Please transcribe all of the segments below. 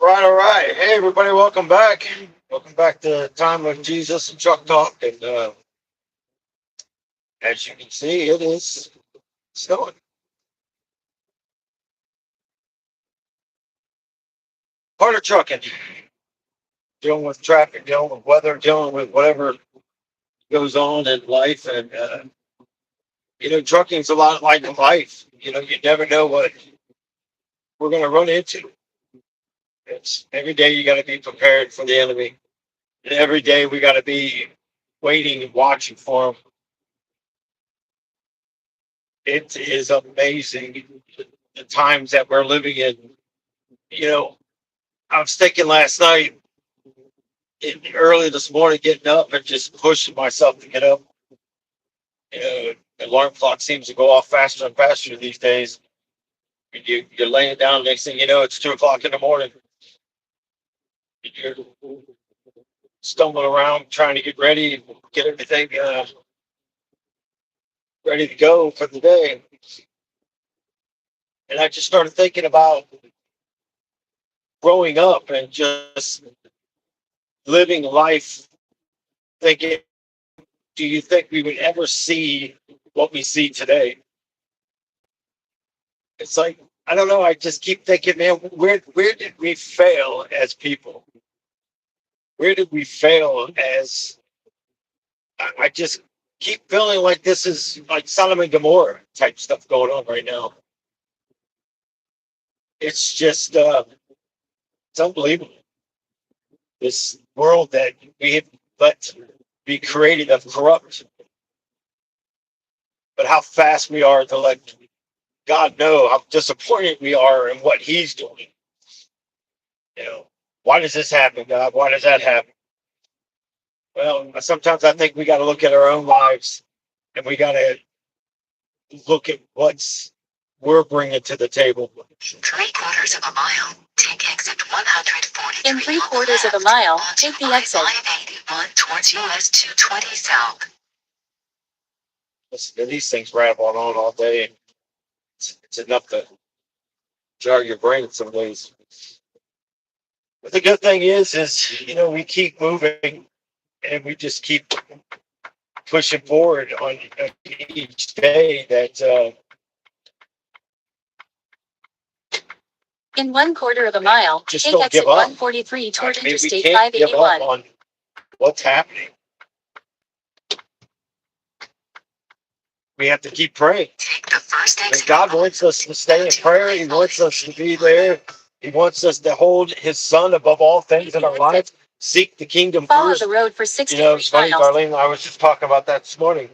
Right, all right. Hey, everybody, welcome back. Welcome back to Time with Jesus and Truck Talk. And as you can see, it is snowing. Part of trucking, dealing with traffic, dealing with weather, dealing with whatever goes on in life. And, trucking's a lot like life. You never know what we're going to run into. It's every day you got to be prepared for the enemy. And every day we got to be waiting and watching for him. It is amazing the times that we're living in. You know, I was thinking last night, early this morning, getting up and just pushing myself to get up. The alarm clock seems to go off faster and faster these days. You're laying down, next thing you know, it's 2 o'clock in the morning. You're stumbling around trying to get ready, get everything ready to go for the day. And I just started thinking about growing up and just living life, thinking, do you think we would ever see what we see today? It's like, I don't know. I just keep thinking, man, where did we fail as people? Where did we fail as? I just keep feeling like this is like Sodom and Gomorrah type stuff going on right now. It's just it's unbelievable. This world that we have let be created of corrupt, but how fast we are to let God know how disappointed we are in what He's doing. You know, why does this happen, God? Why does that happen? Well, sometimes I think we got to look at our own lives and we got to look at what's we're bringing to the table. Three quarters of a mile, take exit 143. In three-quarters of a mile, take the exit. 581 towards US 220 south. Listen, these things rattle on all day. It's enough to jar your brain in some ways. But the good thing is we keep moving and we just keep pushing forward on each day that In 1/4 of a mile, just take don't exit give up. 143 toward I mean, we Interstate can't give up 581. on what's happening. We have to keep praying. Take the first And exit. God wants us to stay in prayer. He wants us to be there. He wants us to hold His Son above all things in our lives. Seek the kingdom Follow first. the road for 63 It's funny, miles. Darlene. I was just talking about that this morning.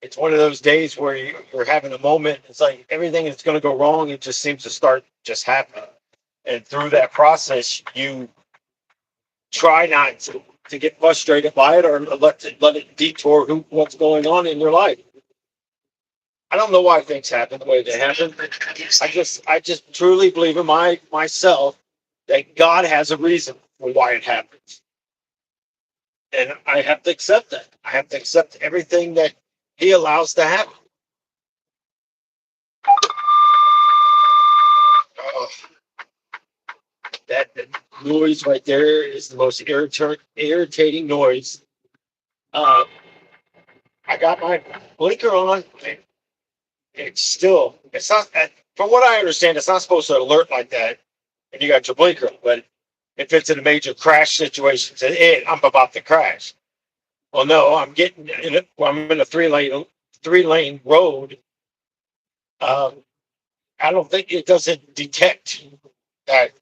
It's one of those days where you're having a moment. It's like everything that's going to go wrong. It just seems to start just happening. And through that process, you try not to get frustrated by it or let it detour what's going on in your life. I don't know why things happen the way they happen. I just truly believe in myself that God has a reason for why it happens. And I have to accept that. I have to accept everything that He allows to happen. Oh, that noise right there is the most irritating noise. Uh, I got my blinker on. It's not, from what I understand, it's not supposed to alert like that. And you got your blinker on, but if it's in a major crash situation, I'm about to crash. Well, no, I'm in a three lane road. Um, I don't think it doesn't detect that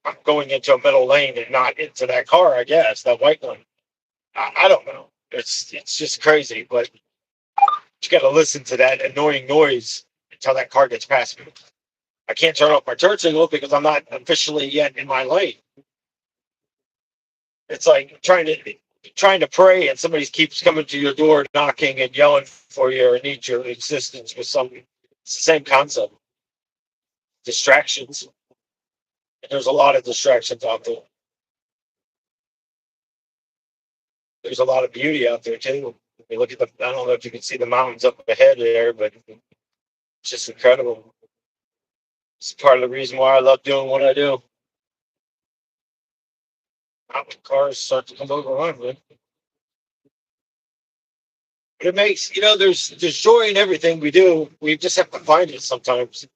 I'm going into a middle lane and not into that car. I guess that white one. I don't know. It's just crazy, but you got to listen to that annoying noise until that car gets past me. I can't turn off my turn signal because I'm not officially yet in my lane. It's like trying to pray and somebody keeps coming to your door, knocking and yelling for you or needs your assistance with some. It's the same concept. Distractions. And there's a lot of distractions out there. There's a lot of beauty out there too. You look at I don't know if you can see the mountains up ahead there, but it's just incredible. It's part of the reason why I love doing what I do. Not when cars start to come over on me. But it makes, there's joy in everything we do. We just have to find it sometimes.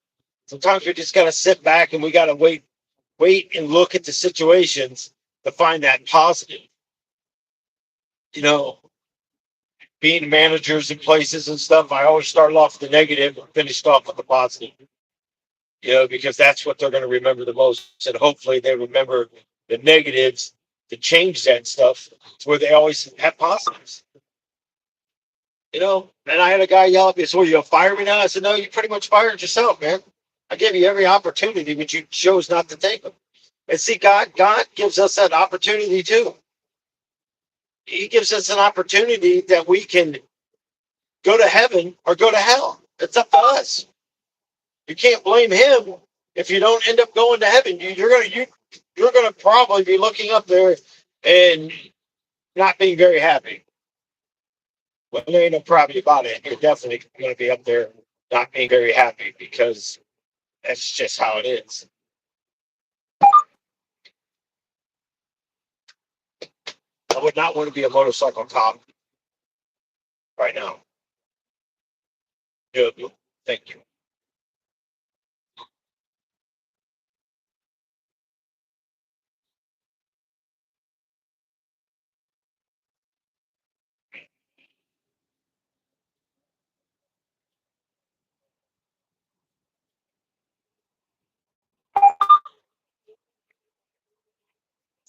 Sometimes we just got to sit back and we got to wait and look at the situations to find that positive. You know, being managers in places and stuff, I always started off with the negative and finished off with the positive. Because that's what they're going to remember the most. And hopefully they remember the negatives to change that stuff to where they always have positives. And I had a guy yell at me, so you gonna fire me now? I said, no, you pretty much fired yourself, man. I gave you every opportunity, but you chose not to take them. And see, God gives us that opportunity too. He gives us an opportunity that we can go to heaven or go to hell. It's up to us. You can't blame him if you don't end up going to heaven. You're gonna probably be looking up there and not being very happy. Well, there ain't no problem about it. You're definitely gonna be up there not being very happy because that's just how it is. I would not want to be a motorcycle cop right now. No, thank you.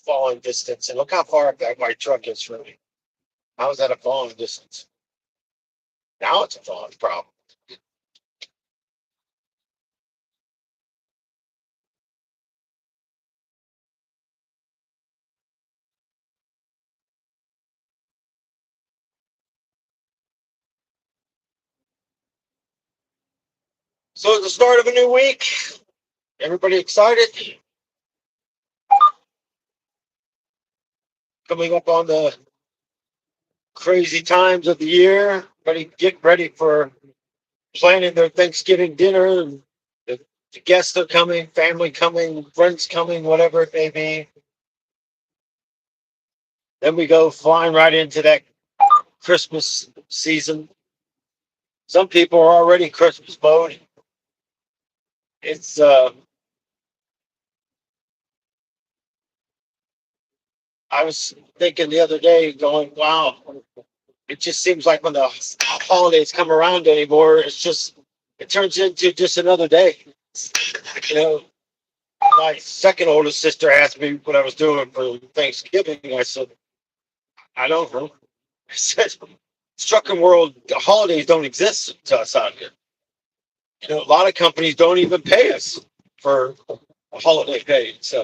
Falling distance, and look how far back my truck is from me. How is that a falling distance? Now it's a falling problem. So it's the start of a new week. Everybody excited? Coming up on the crazy times of the year. Everybody get ready for planning their Thanksgiving dinner. And the guests are coming, family coming, friends coming, whatever it may be. Then we go flying right into that Christmas season. Some people are already Christmas mode. It's I was thinking the other day, going, wow, it just seems like when the holidays come around anymore, it turns into just another day. You know, my second oldest sister asked me what I was doing for Thanksgiving. I said, I don't know. I said, trucking world, the holidays don't exist to us out here. A lot of companies don't even pay us for holiday pay. So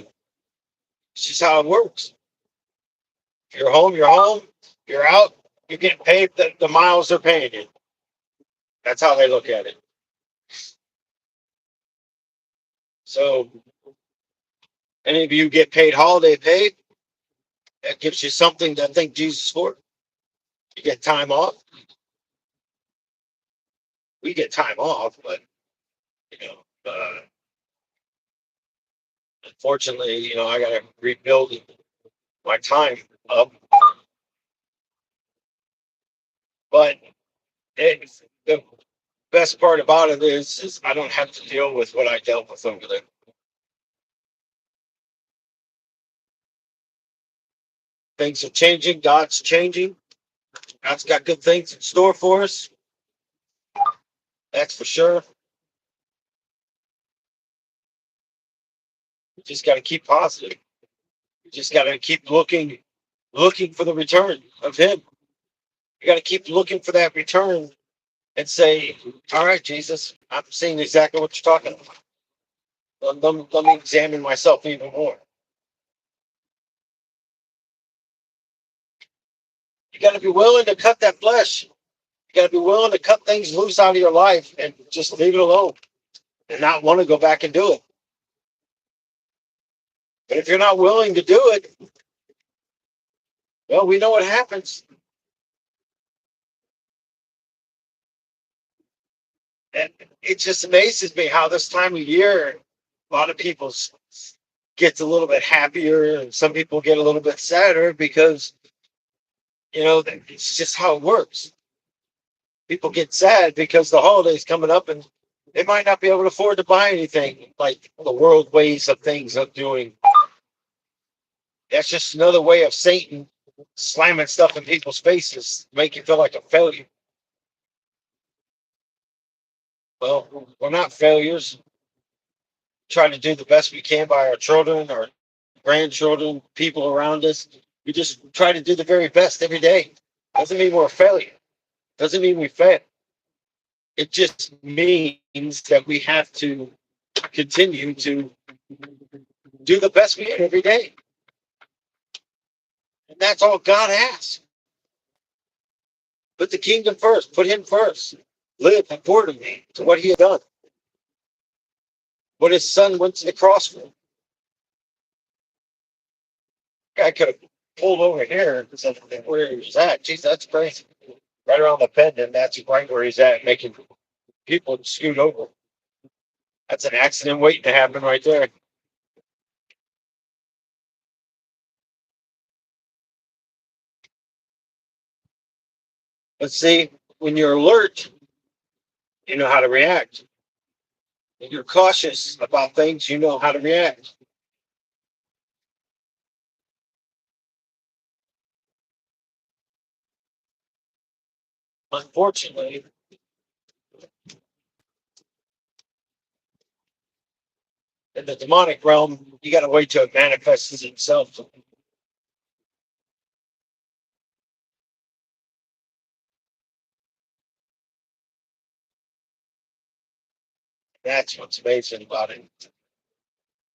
it's just how it works. If you're home, you're home. You're out, you're getting paid the miles they're paying you. That's how they look at it. So any of you get paid holiday pay, that gives you something to thank Jesus for. You get time off. We get time off, but you know, unfortunately, I got to rebuild my time up. But the best part about it is I don't have to deal with what I dealt with over there. Things are changing. God's changing. God's got good things in store for us. That's for sure. You just got to keep positive. You just got to keep looking for the return of Him. You got to keep looking for that return and say, "All right, Jesus, I'm seeing exactly what you're talking about. Let me examine myself even more." You got to be willing to cut that flesh. You got to be willing to cut things loose out of your life and just leave it alone and not want to go back and do it. But if you're not willing to do it, well, we know what happens. And it just amazes me how this time of year, a lot of people gets a little bit happier and some people get a little bit sadder because, it's just how it works. People get sad because the holiday's coming up and they might not be able to afford to buy anything like the world ways of things of doing. That's just another way of Satan slamming stuff in people's faces, make you feel like a failure. Well, we're not failures. Trying to do the best we can by our children, our grandchildren, people around us. We just try to do the very best every day. Doesn't mean we're a failure. Doesn't mean we fail. It just means that we have to continue to do the best we can every day. And that's all God asks. Put the kingdom first. Put him first. Live accordingly to what he had done. What his son went to the cross for. I could have pulled over here and said where he was at. Geez, that's crazy. Right around the bend, and that's right where he's at, making people scoot over. That's an accident waiting to happen right there. But see, when you're alert, you know how to react. When you're cautious about things, you know how to react. Unfortunately, in the demonic realm, you got to wait till it manifests itself. That's what's amazing about it.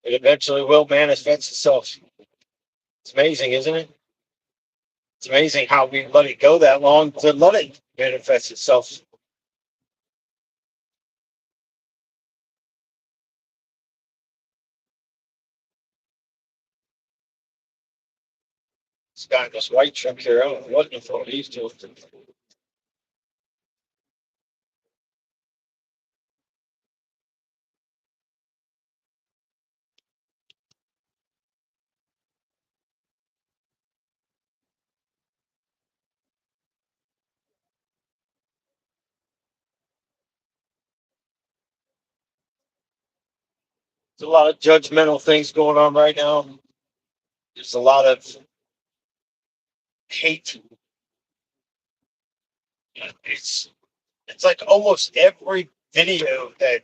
It eventually will manifest itself. It's amazing, isn't it? It's amazing how we let it go that long to let it manifest itself. This guy in this white truck here, I don't know what in the world he's doing. There's a lot of judgmental things going on right now. There's a lot of hate. It's it's like almost every video that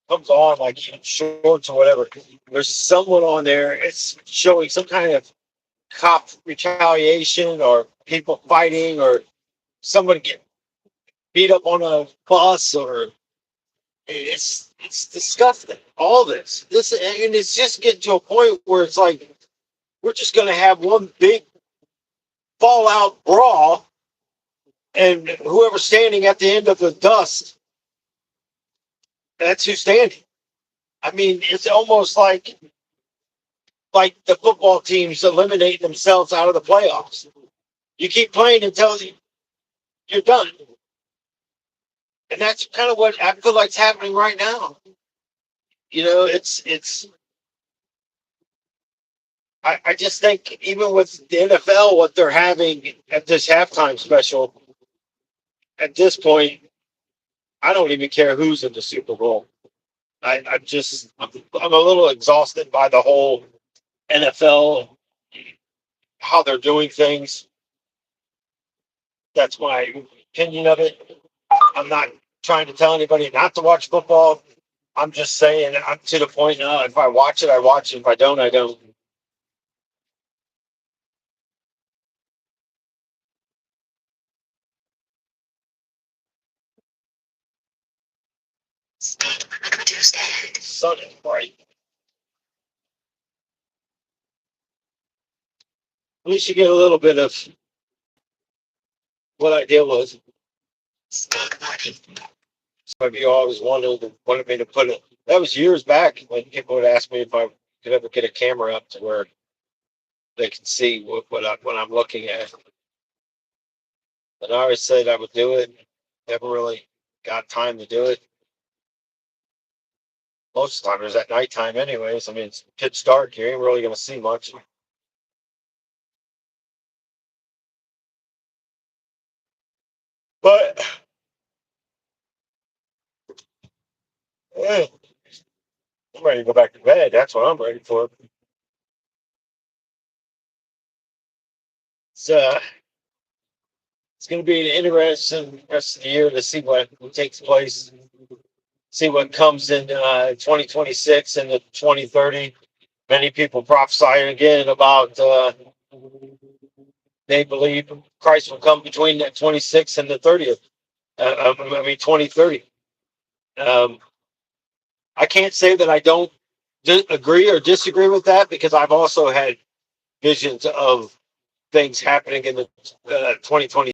comes on, like shorts or whatever. There's someone on there. It's showing some kind of cop retaliation or people fighting or someone get beat up on a bus or it's disgusting. All this and it's just getting to a point where it's like we're just going to have one big fallout brawl, and whoever's standing at the end of the dust, that's who's standing. I mean, it's almost like the football teams eliminating themselves out of the playoffs. You keep playing until you're done, and that's kind of what I feel like's happening right now. It's. I just think even with the NFL, what they're having at this halftime special, at this point, I don't even care who's in the Super Bowl. I'm a little exhausted by the whole NFL, how they're doing things. That's my opinion of it. I'm not trying to tell anybody not to watch football. I'm just saying I'm to the point now. If I watch it, I watch it. If I don't, I don't. State limit reduced ahead. Sun is bright. At least you get a little bit of what I deal with. State warning. Some of you always wanted me to put it. That was years back when people would ask me if I could ever get a camera up to where they can see what I'm looking at. And I always said I would do it. Never really got time to do it. Most of the time it was at nighttime anyways. I mean, it's pitch dark. You ain't really going to see much. But yeah, I'm ready to go back to bed. That's what I'm ready for. So it's going to be an interesting rest of the year to see what takes place, see what comes in 2026 and the 2030. Many people prophesy again about they believe Christ will come between the 26th and the 30th. 2030. Um, I can't say that I don't agree or disagree with that because I've also had visions of things happening in the 2020